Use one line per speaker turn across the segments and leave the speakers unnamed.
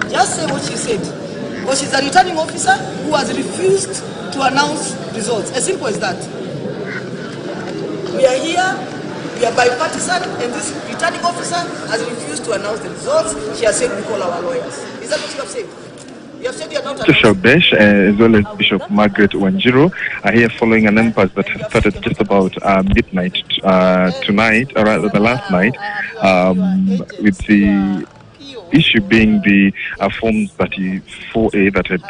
Just say what she said. Because she's a returning officer who has refused to announce results. As simple as that. We are here, we are bipartisan, and this returning officer has refused to announce the results. She has said we call our lawyers. Is that what you have said? You have said you are not
Bishop Besh, as well as Bishop Margaret Wanjiru, are here following an impasse that started just about midnight tonight, or rather the last night, with the issue being the Form 34A that had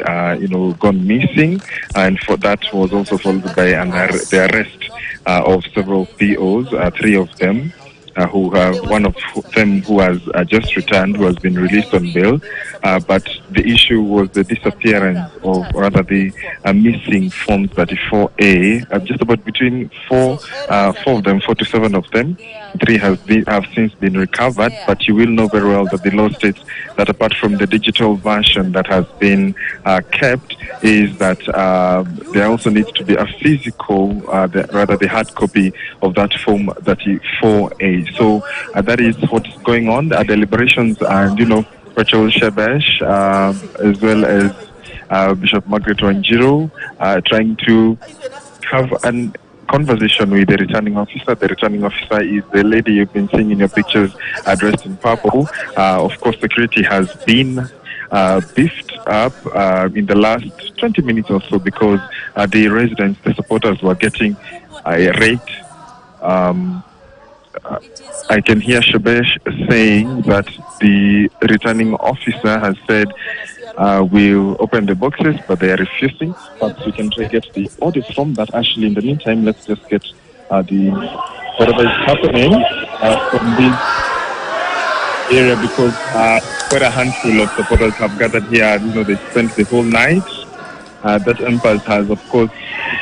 gone missing, and for that was also followed by the arrest of several POs, 3 of them, who have one of them who has just returned, who has been released on bail, but the issue was the disappearance of, or rather the missing Form 34A, just about between 4 to 7 of them. 3 have since been recovered, but you will know very well that the law states that apart from the digital version that has been kept, is that there also needs to be a physical, the hard copy of that Form 34A. So that is what's going on. The deliberations, and Rachel Shebesh, as well as Bishop Margaret Wanjiru, trying to have a conversation with the returning officer. The returning officer is the lady you've been seeing in your pictures, dressed in purple. Of course, security has been beefed up in the last 20 minutes or so, because the residents, the supporters, were getting irate. I can hear Shebesh saying that the returning officer has said we'll open the boxes, but they are refusing. But we can try to get the audio from that. Actually, in the meantime, let's just get whatever is happening from this area, because quite a handful of supporters have gathered here. They spent the whole night. That impasse has, of course,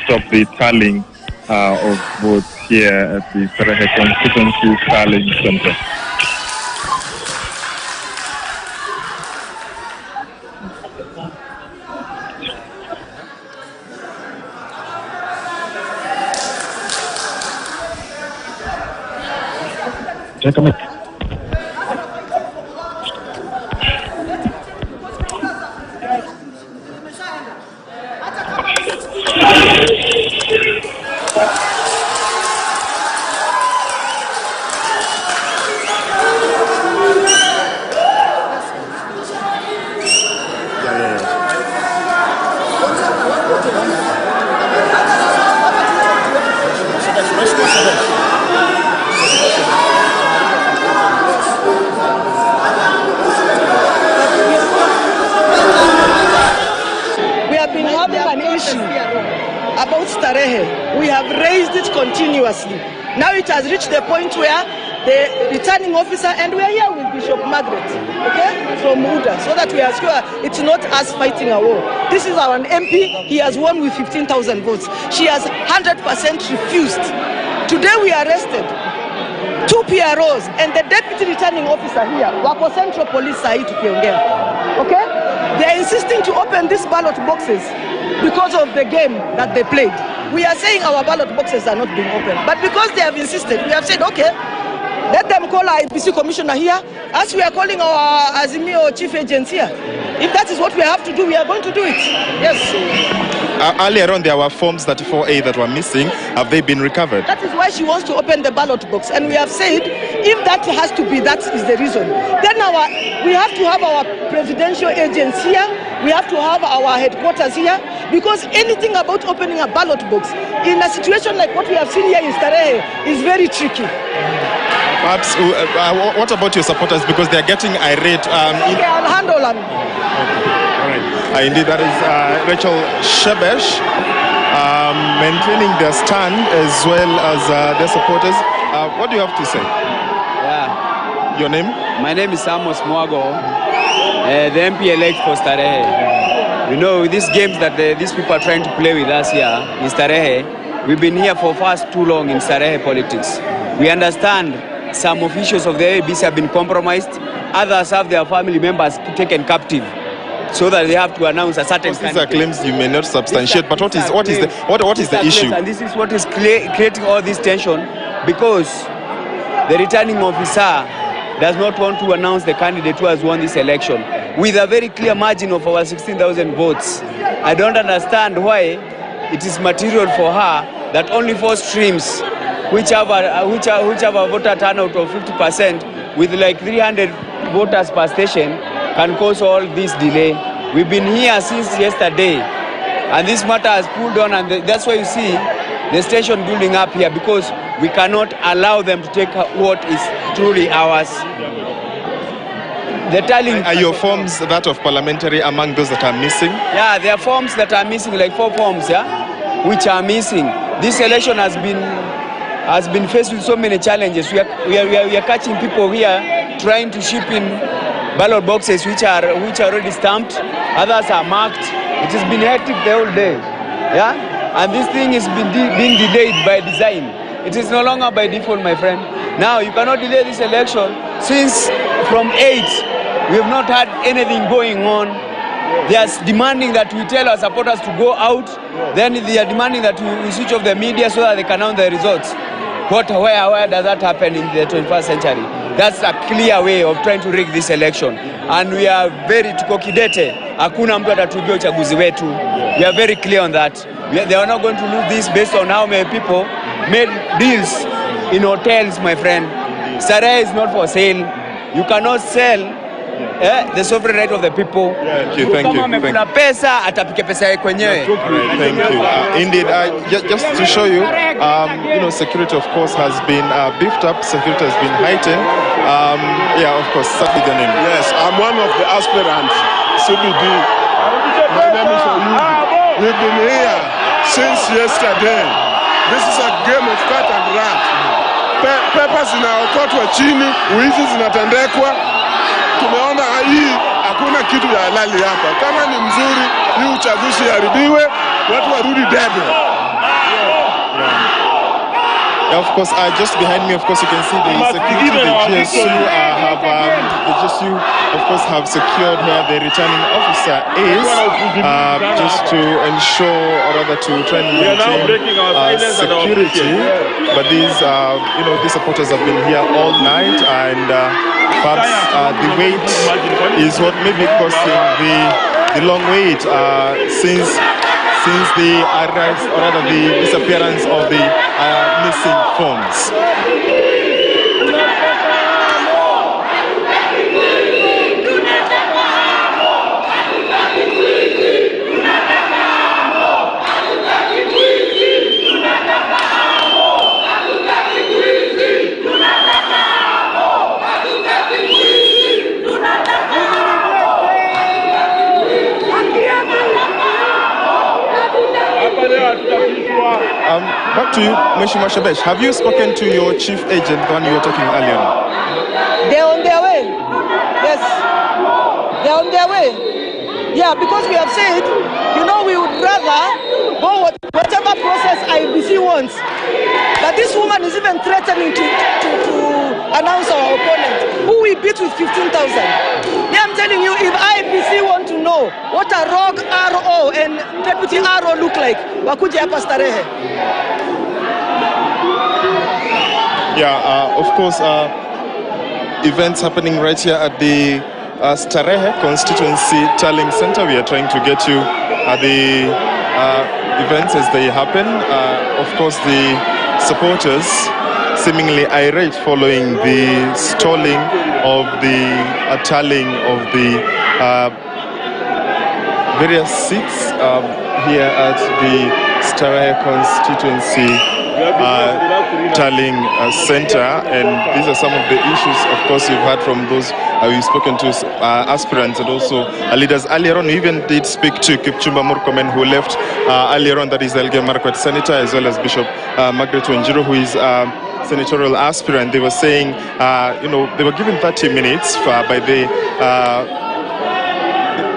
stopped the tallying of votes here at the Starehe Constituency Tallying Center. Check them out.
About Starehe, we have raised it continuously. Now it has reached the point where the returning officer, and we are here with Bishop Margaret, from UDA, so that we are sure it's not us fighting a war. This is our MP. He has won with 15,000 votes. She has 100% refused. Today we arrested 2 PROs and the deputy returning officer here, Wako Central Police Sahi tukiongea. Okay? They are insisting to open these ballot boxes because of the game that they played. We are saying our ballot boxes are not being opened. But because they have insisted, we have said, okay, let them call our IBC commissioner here, as we are calling our Azimio chief agents here. If that is what we have to do, we are going to do it. Yes.
Earlier on, there were Forms 34A that were missing. Have they been recovered?
That is why she wants to open the ballot box. And we have said, if that has to be, that is the reason. Then we have to have our presidential agents here. We have to have our headquarters here. Because anything about opening a ballot box in a situation like what we have seen here in Starehe is very tricky.
Perhaps, what about your supporters? Because they are getting irate.
I'll handle them.
All right. Indeed, that is Rachel Shebesh maintaining their stand as well as their supporters. What do you have to say?
Yeah.
Your name?
My name is Amos Mwago, the MP-elect for Starehe. These games that these people are trying to play with us here in Starehe, we've been here for far too long in Starehe politics. We understand some officials of the ABC have been compromised. Others have their family members taken captive, so that they have to announce a certain
kind of claims you may not substantiate. But what is the issue?
And this is what is creating all this tension, because the returning officer does not want to announce the candidate who has won this election with a very clear margin of over 16,000 votes. I don't understand why it is material for her that only 4 streams, which have a voter turnout of 50%, with like 300 voters per station, can cause all this delay. We've been here since yesterday, and this matter has pulled on, and that's why you see the station building up here, because we cannot allow them to take what is truly ours. The tallying.
Are your forms that of parliamentary among those that are missing?
Yeah, there are forms that are missing, like 4 forms, which are missing. This election has been faced with so many challenges. We are catching people here trying to ship in ballot boxes which are already stamped. Others are marked. It has been hectic the whole day. And this thing is being delayed by design. It is no longer by default, my friend. Now you cannot delay this election since from 8. We have not had anything going on. They are demanding that we tell our supporters to go out. Then they are demanding that we switch off the media so that they can announce the results. Where does that happen in the 21st century? That's a clear way of trying to rig this election. And we are very tukokidete. Hakuna mtu atatujua uchaguzi wetu. We are very clear on that. They are not going to lose this based on how many people made deals in hotels, my friend. Starehe is not for sale. You cannot sell the sovereign right of the people.
Thank you.
Kama pesa, atapike pesa yake kwenyewe.
Thank you. Indeed, just to show you, security, of course, has been beefed up. Security has been heightened. Of course, start with your name.
Yes, I'm one of the aspirants, CBD. My name is Oyugi. We've been here since yesterday. This is a game of cat and rat. Pepa zinaokotwa chini, wizi zinatendekwa. Tumeona hii hakuna kitu ya halali hapa. Kama ni mzuri, hii uchaguzi haribiwe, watu warudi debe.
Of course, just behind me, of course, you can see the security. The GSU of course, have secured where the returning officer is, just to ensure, or rather to try and maintain security. But these supporters have been here all night, and perhaps the wait is what may be causing the long wait since the arrest, or rather the disappearance of the missing forms. Back to you, Mheshimiwa Shebesh. Have you spoken to your chief agent, the one you were talking earlier?
They're on their way. Yes. They're on their way. Yeah, because we have said, we would rather go whatever process IBC wants. But this woman is even threatening to announce our opponent, who we beat with 15,000. Yeah, I'm telling you, if IBC want to know what a rogue RO and deputy RO look like, wakuje hapa Starehe.
Yeah, of course, events happening right here at the Starehe Constituency Tallying Center. We are trying to get you the events as they happen. Of course, the supporters seemingly irate following the stalling of the tallying of the various seats here at the Starehe Constituency Tallying Center, and these are some of the issues, of course, you've heard from those we've spoken to, aspirants and also leaders. Earlier on, we even did speak to Kipchumba Murkomen, who left earlier on, that is Elgeyo Marakwet Senator, as well as Bishop Margaret Wanjiru, who is senatorial aspirant. They were saying, they were given 30 minutes by the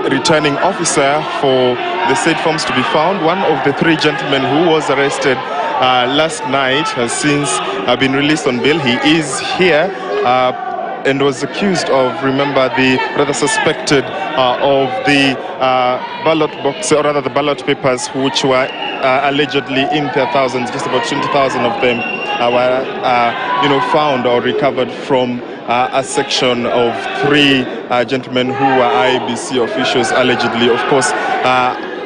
returning officer for the said forms to be found. One of the 3 gentlemen who was arrested last night has since been released on bail. He is here and was accused of, remember, the rather suspected of the ballot box, or rather the ballot papers, which were allegedly in their thousands. Just about 20,000 of them were, found or recovered from a section of 3 gentlemen who were IEBC officials allegedly. Of course,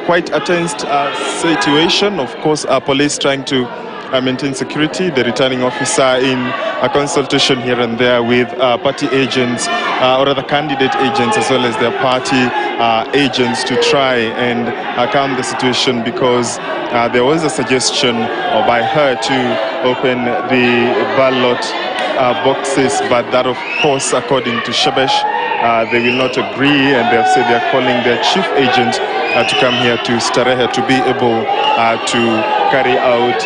quite a tense situation. Of course, police trying to maintain security. The returning officer in a consultation here and there with party agents, or other candidate agents, as well as their party agents, to try and calm the situation, because there was a suggestion by her to open the ballot boxes, but that, of course, according to Shebesh, they will not agree, and they have said they are calling their chief agent to come here to Starehe to be able to carry out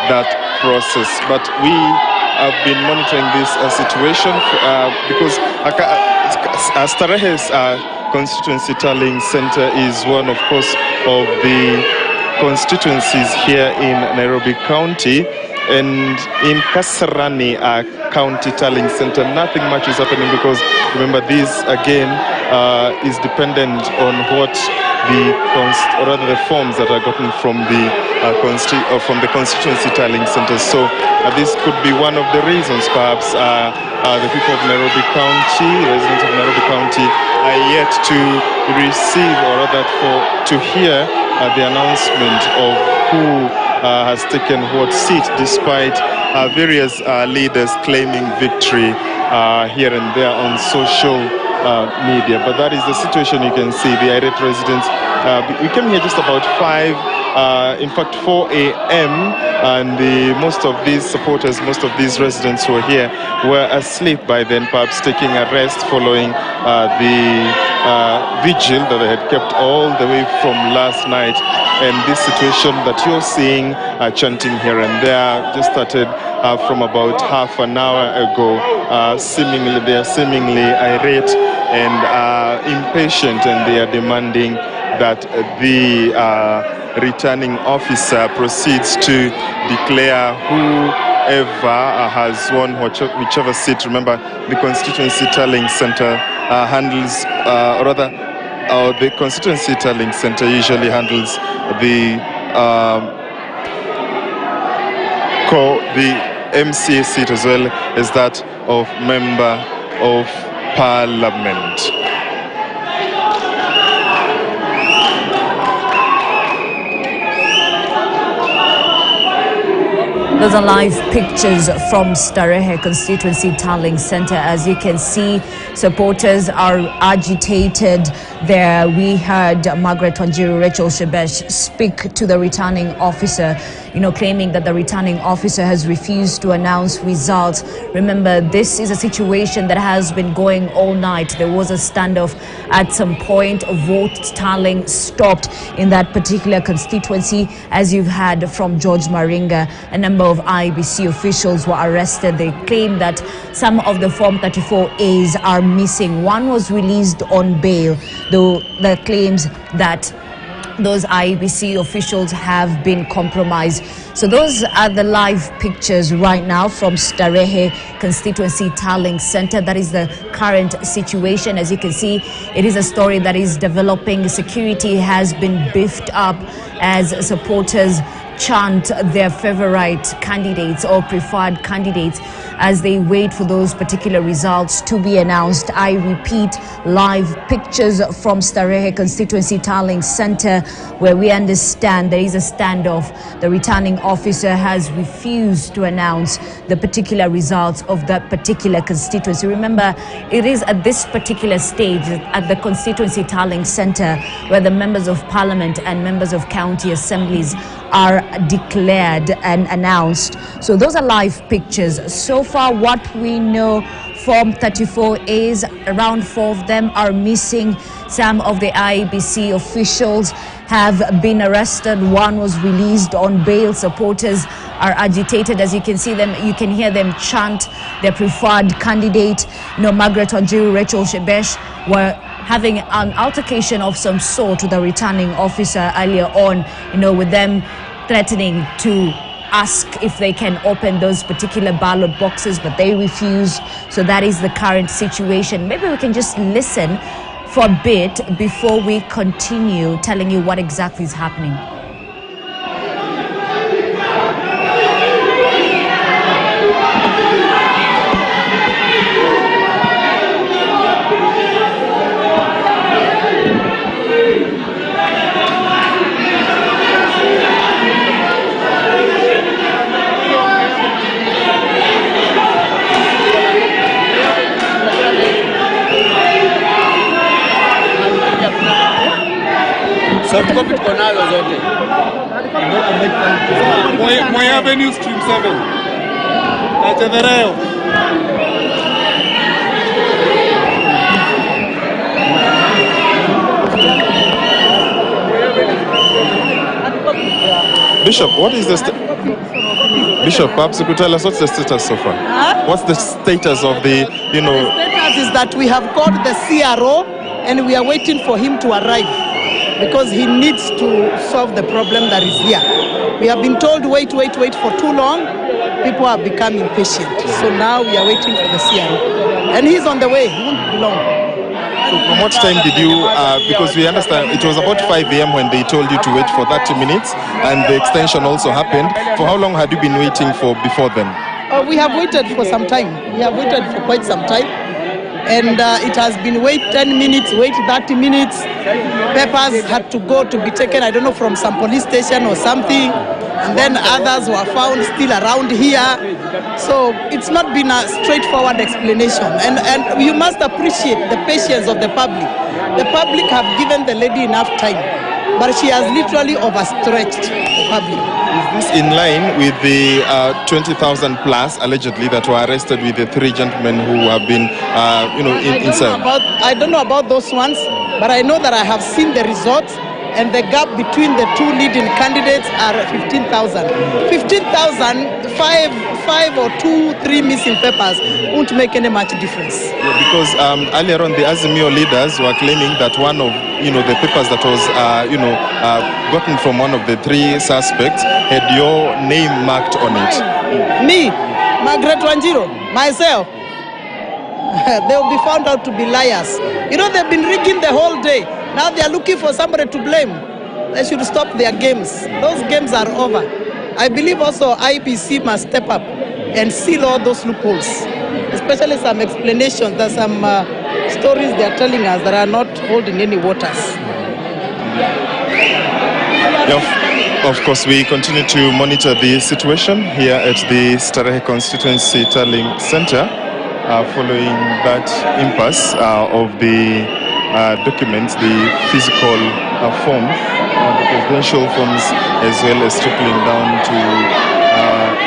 that process. But we have been monitoring this situation because Starehe's constituency tallying center is one, of course, of the constituencies here in Nairobi County. And in Kasarani County Tallying Center, nothing much is happening, because remember, this again is dependent on what the forms that are gotten from the constituency tallying center. So this could be one of the reasons, perhaps, the people of Nairobi County, residents of Nairobi County, are yet to receive, or rather to hear the announcement of who has taken what seat, despite various leaders claiming victory here and there on social media. But that is the situation. You can see the irate residents. We came here just about 4 a.m. and most of these supporters, most of these residents who are here were asleep by then, perhaps taking a rest following the vigil that they had kept all the way from last night. And this situation that you're seeing, chanting here and there, just started from about half an hour ago. They are seemingly irate and impatient, and they are demanding that the returning officer proceeds to declare whoever has won whichever seat. Remember, the constituency tallying center handles, the constituency tallying center usually handles the MCA seat, as well as that of Member of Parliament.
Those are live pictures from Starehe Constituency Tallying Center. As you can see, supporters are agitated there. We heard Margaret Wanjiru, Rachel Shebesh speak to the returning officer, claiming that the returning officer has refused to announce results. Remember, this is a situation that has been going all night. There was a standoff at some point. Vote tallying stopped in that particular constituency. As you've heard from George Maringa, a number of IEBC officials were arrested. They claim that some of the Form 34As are missing. One was released on bail, though the claims that those IEBC officials have been compromised. So those are the live pictures right now from Starehe Constituency Tallying Center. That is the current situation. As you can see, it is a story that is developing. Security has been beefed up as supporters chant their favorite candidates or preferred candidates as they wait for those particular results to be announced. I repeat, live pictures from Starehe Constituency Tallying Center, where we understand there is a standoff. The returning officer has refused to announce the particular results of that particular constituency. Remember, it is at this particular stage at the Constituency Tallying Center where the members of Parliament and members of county assemblies are declared and announced. So those are live pictures. So far, what we know, Form 34As, around 4 of them are missing. Some of the IEBC officials have been arrested. One was released on bail. Supporters are agitated. As you can see them, you can hear them chant their preferred candidate. Margaret Wanjiru, Rachel Shebesh were having an altercation of some sort with the returning officer earlier on, with them threatening to ask if they can open those particular ballot boxes, but they refuse. So that is the current situation. Maybe we can just listen for a bit before we continue telling you what exactly is happening.
Soft copy tuko nazo zote.
Moi Avenue Stream 7. Na Chethereo. Bishop, what is the Bishop, perhaps you could tell us what's the status so far? What's the status of the,
The status is that we have called the CRO and we are waiting for him to arrive because he needs to solve the problem that is here. We have been told wait for too long. People have become impatient. So now we are waiting for the CRO. And he's on the way. He won't be long.
So from what time did you, because we understand it was about 5 a.m. when they told you to wait for 30 minutes and the extension also happened. For how long had you been waiting for before then?
We have waited for some time. We have waited for quite some time. And it has been wait 10 minutes, wait 30 minutes. Papers had to go to be taken, I don't know, from some police station or something. And then others were found still around here. So it's not been a straightforward explanation. And you must appreciate the patience of the public. The public have given the lady enough time, but she has literally overstretched the public.
Is this in line with the 20,000 plus allegedly that were arrested with the 3 gentlemen who have been, inside?
I don't know about those ones, but I know that I have seen the results. And the gap between the 2 leading candidates are 15,000. 15,000, 5 or 2, 3 missing papers won't make any much difference.
Yeah, because earlier on the Azimio leaders were claiming that one of the papers that was gotten from one of the 3 suspects had your name marked on it.
Me, Margaret Wanjiru, myself. They will be found out to be liars. They've been rigging the whole day. Now they are looking for somebody to blame. They should stop their games. Those games are over. I believe also IPC must step up and seal all those loopholes, especially some explanations. There's some stories they are telling us that are not holding any waters.
Of course, we continue to monitor the situation here at the Starehe Constituency Tallying Center following that impasse of the documents, the physical forms, the presidential forms, as well as trickling down to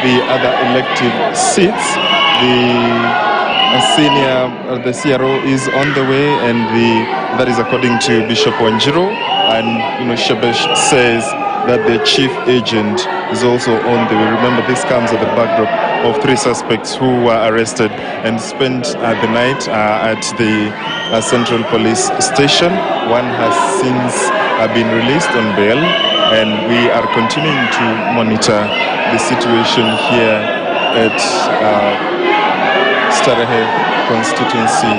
the other elective seats. The CRO is on the way, and that is according to Bishop Wanjiru. And Shebesh says that the chief agent is also on the way. Remember, this comes at the backdrop of 3 suspects who were arrested and spent the night at the Central Police Station. One has since been released on bail, and we are continuing to monitor the situation here at Starehe Constituency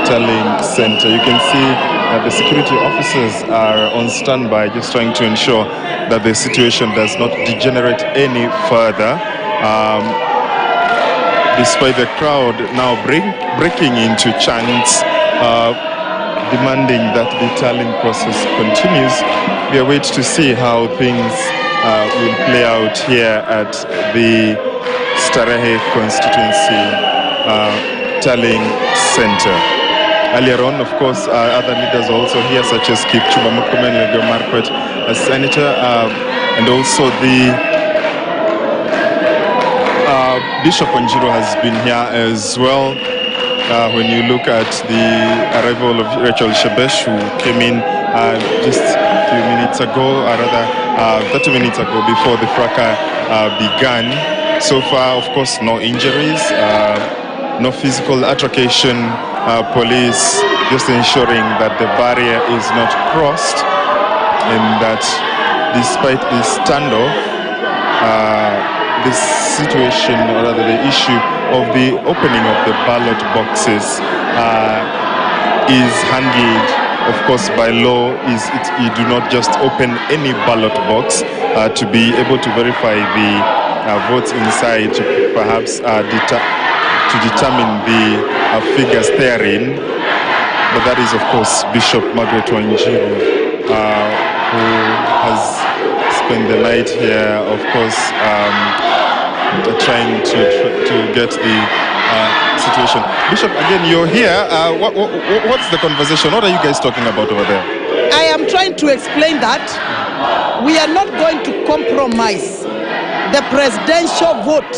Tallying Center. You can see the security officers are on standby, just trying to ensure that the situation does not degenerate any further. Despite the crowd now breaking into chants, demanding that the tallying process continues, we await to see how things will play out here at the Starehe Constituency Tallying Center. Earlier on, of course, other leaders are also here, such as Kipchumba Murkomen, Leguo Marquet, a senator, and also the Bishop Wanjiru has been here as well. When you look at the arrival of Rachel Shebesh, who came in just a few minutes ago, or rather 30 minutes ago, before the fracas began. So far, of course, no injuries, no physical altercation. Police just ensuring that the barrier is not crossed, and that despite this standoff, this situation, or rather the issue of the opening of the ballot boxes is handled, of course, by law. You do not just open any ballot box to be able to verify the votes inside, to perhaps to determine the figures therein. But that is, of course, Bishop Margaret Wanjiru, who has spent the night here, of course, trying to get the situation. Bishop, again, you're here. What's the conversation? What are you guys talking about over there?
I am trying to explain that we are not going to compromise the presidential vote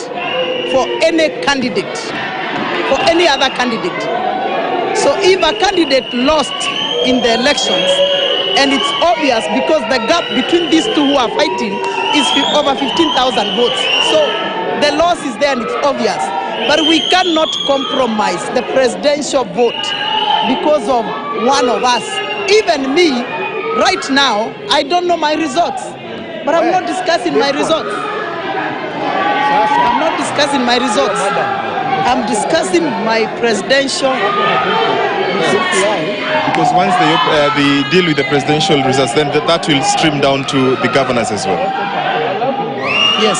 for any candidate, for any other candidate. So if a candidate lost in the elections, and it's obvious because the gap between these two who are fighting is over 15,000 votes. So the loss is there and it's obvious. But we cannot compromise the presidential vote because of one of us. Even me, right now, I don't know my results. But I'm not discussing my results. I'm not discussing my results. I'm discussing my presidential results.
Because once they deal with the presidential results, then that will stream down to the governors as well.
Yes.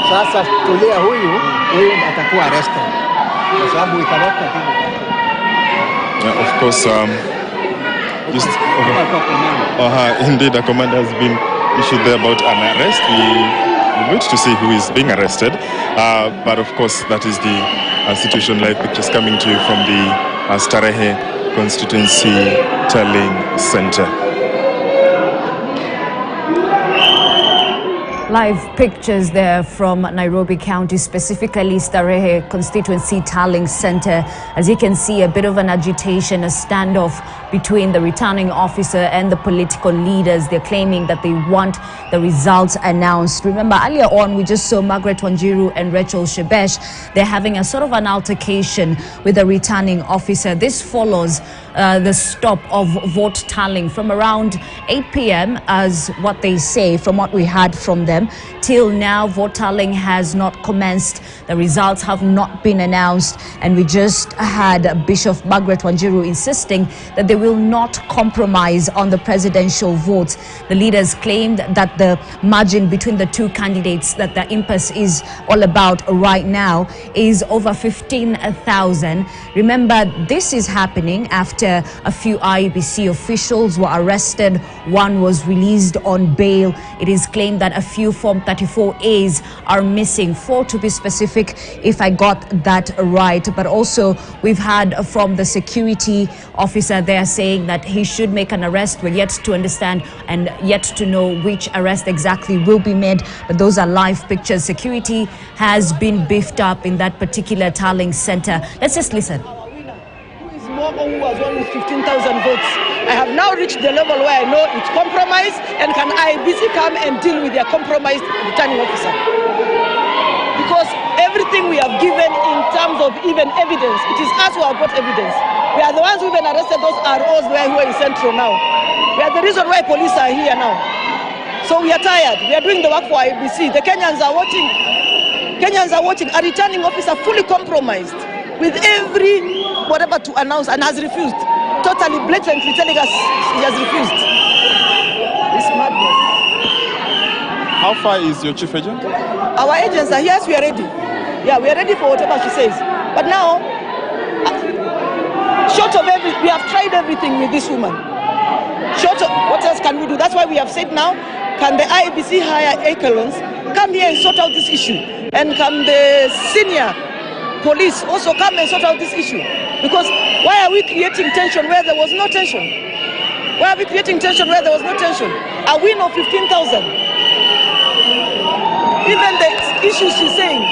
Sasa tulia huyu atakuwa arrested. Kwa sababu ikaweka
Yeah, of course, indeed, a command has been issued there about an arrest. We wait to see who is being arrested. But of course, that is the situation. Live pictures coming to you from the Starehe Constituency Tallying Center.
Live pictures there from Nairobi County, specifically Starehe Constituency Tallying Center. As you can see, a bit of an agitation, a standoff between the returning officer and the political leaders. They're claiming that they want the results announced. Remember, earlier on, we just saw Margaret Wanjiru and Rachel Shebesh. They're having a sort of an altercation with the returning officer. This follows the stop of vote tallying from around 8 p.m. as what they say, from what we heard from them. Till now, vote tallying has not commenced. The results have not been announced. And we just had Bishop Margaret Wanjiru insisting that they will not compromise on the presidential votes. The leaders claimed that the margin between the two candidates, that the impasse is all about right now, is over 15,000. Remember, this is happening after a few IEBC officials were arrested. One was released on bail. It is claimed that a few Form 34As are missing, 4 to be specific, if I got that right. But also, we've heard from the security officer there saying that he should make an arrest. We're yet to understand and yet to know which arrest exactly will be made. But those are live pictures. Security has been beefed up in that particular tallying center. Let's just listen.
Who was won with 15,000 votes. I have now reached the level where I know it's compromised, and can IEBC come and deal with their compromised returning officer? Because everything we have given in terms of even evidence, it is us who have got evidence. We are the ones who even arrested those ROs who are in Central now. We are the reason why police are here now. So we are tired. We are doing the work for IEBC. The Kenyans are watching. Kenyans are watching. A returning officer fully compromised with every whatever to announce, and has refused. Totally blatantly telling us he has refused. It's madness.
How far is your chief agent?
Our agents are, yes, we are ready. Yeah, we are ready for whatever she says. But now, short of everything, we have tried everything with this woman. Short of, what else can we do? That's why we have said now, can the IEBC hire echelons, come here and sort out this issue? And can the senior police also come and sort out this issue? Because why are we creating tension where there was no tension? Why are we creating tension where there was no tension? A win of 15,000. Even the issues she's saying,